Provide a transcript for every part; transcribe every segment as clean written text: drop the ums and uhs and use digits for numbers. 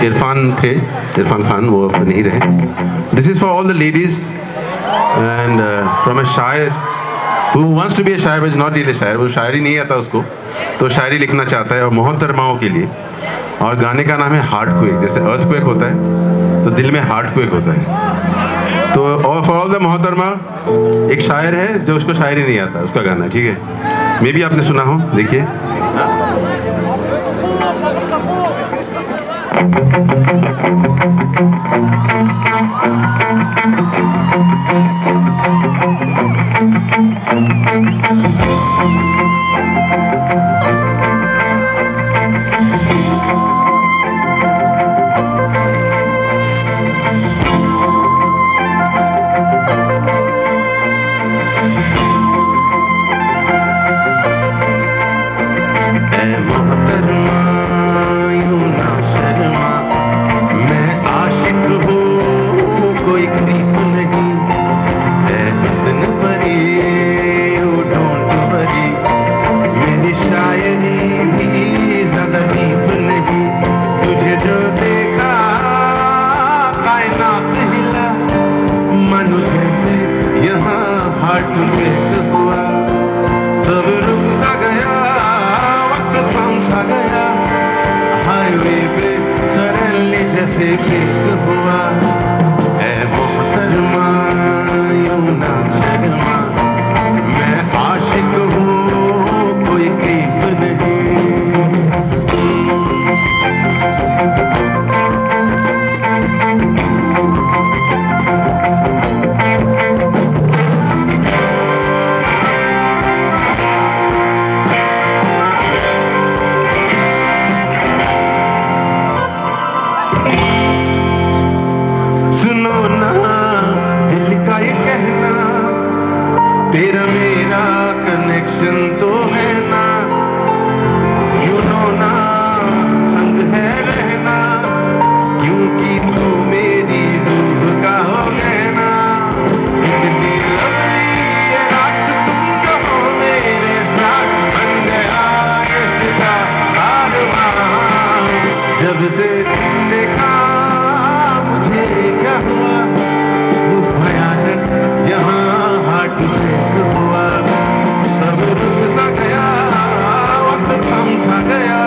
इरफान थे, इरफान खान, वो अब नहीं रहे. This is for all the ladies and from a शायर who wants to be a शायर but is not really a शायर. वो शायरी नहीं आता उसको, तो शायरी लिखना चाहता है, और मोहतरमाओं के लिए. और गाने का नाम है हार्ट क्वेक. जैसे अर्थ क्वेक होता है तो दिल में हार्ट क्वेक होता है. तो और फॉर ऑल द मोहतरमा, एक शायर है जो उसको शायरी नहीं आता, उसका गाना है, ठीक है. मे भी आपने सुना हो, देखिए. तेरा मेरा कनेक्शन तो है ना, यू नो ना, संग है रहना, क्योंकि तू मेरी रूह का हो गहना. इतनी लवली ये रात तुम जो हो मेरे साथ, बन गया इश्क का कारवां. जब से देखा मुझे क्या हुआ, वो भयानक यहाँ हार्ट ब्रेक हुआ. सब रुक सा गया, वक्त थम सा गया,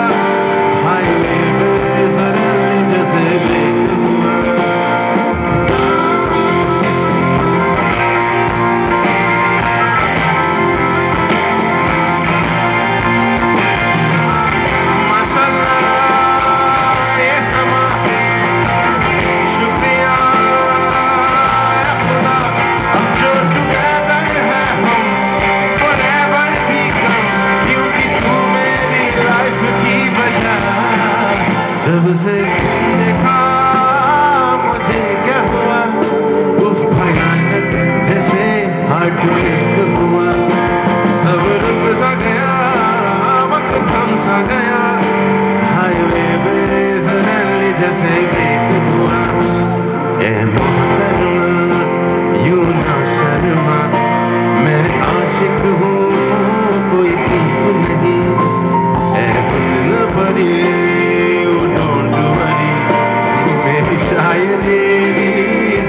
हाईवे पे सडनली जैसे ब्रेक हुआ. माशाअल्लाह ये समा, शुक्रिया या खुदा, अब जो टुगेदर है हम forever भी कम, क्योंकि तू मेरी लाइफ की वजह. जब से देखा मुझे क्या हुआ, उफ भयानक जैसे हार्ट ब्रेक हुआ. सब रुक सा गया, वक्त थम सा गया, हाईवे पे सडनली जैसे ब्रेक हुआ. ए मोहतरमा यू ना शर्मा, मैं आशिक हूँ कोई प्रीत नहीं. ए हुस्न परी डोंट वरी, मेरी शायरी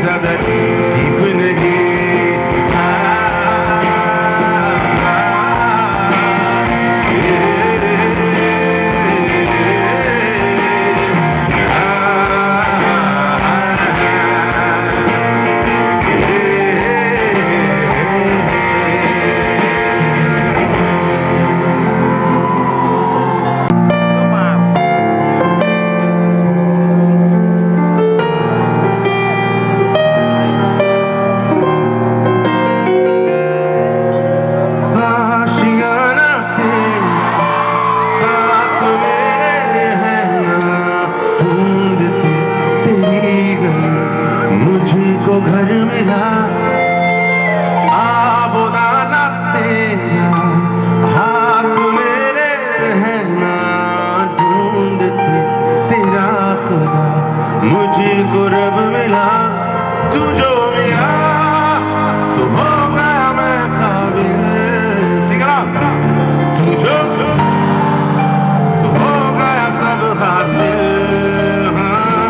ज्यादा डीप नहीं. आशियाना तेरे साथ मेरे है ना, ढूंढते तेरी गली मुझको घर मिला. आबोदाना तेरा हाथ मेरे है ना, ढूंढते तेरा खुदा मुझको रब मिला. तू जो मिला तो हो गया मैं काबिल. सिंगरा तू जो तो हो गया सब हासिल. हाँ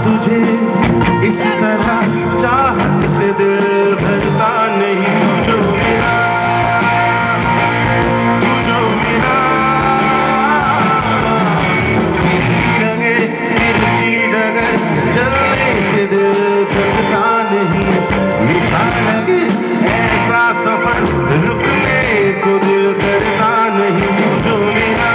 तुझे इस तरह चाहत से दिल भरता नहीं, तू जो मेरा चलने से दिल थकता नहीं, मीठा लगे ऐसा सफर रुकने को दिल करता नहीं, तू जो मेरा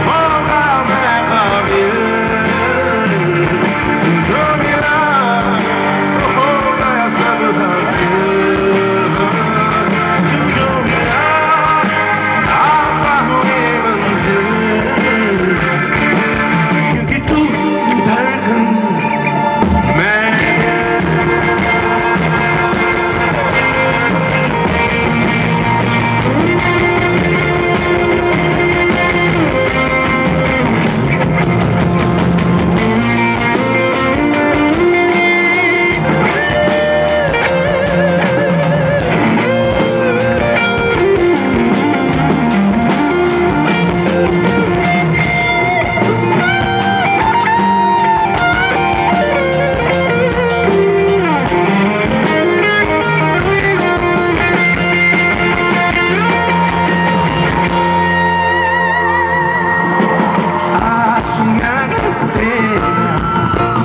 होगा मैं काबिल, तू जो मेरा हो गया सब हासिल, तू जो मेरा क्योंकि तू धड़कन मैं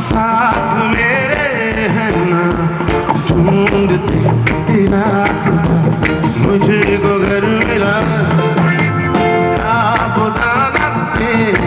साथ मेरे है ना, ढूंढते तेरा खुदा मुझको घर मिला, आप बताना तेरा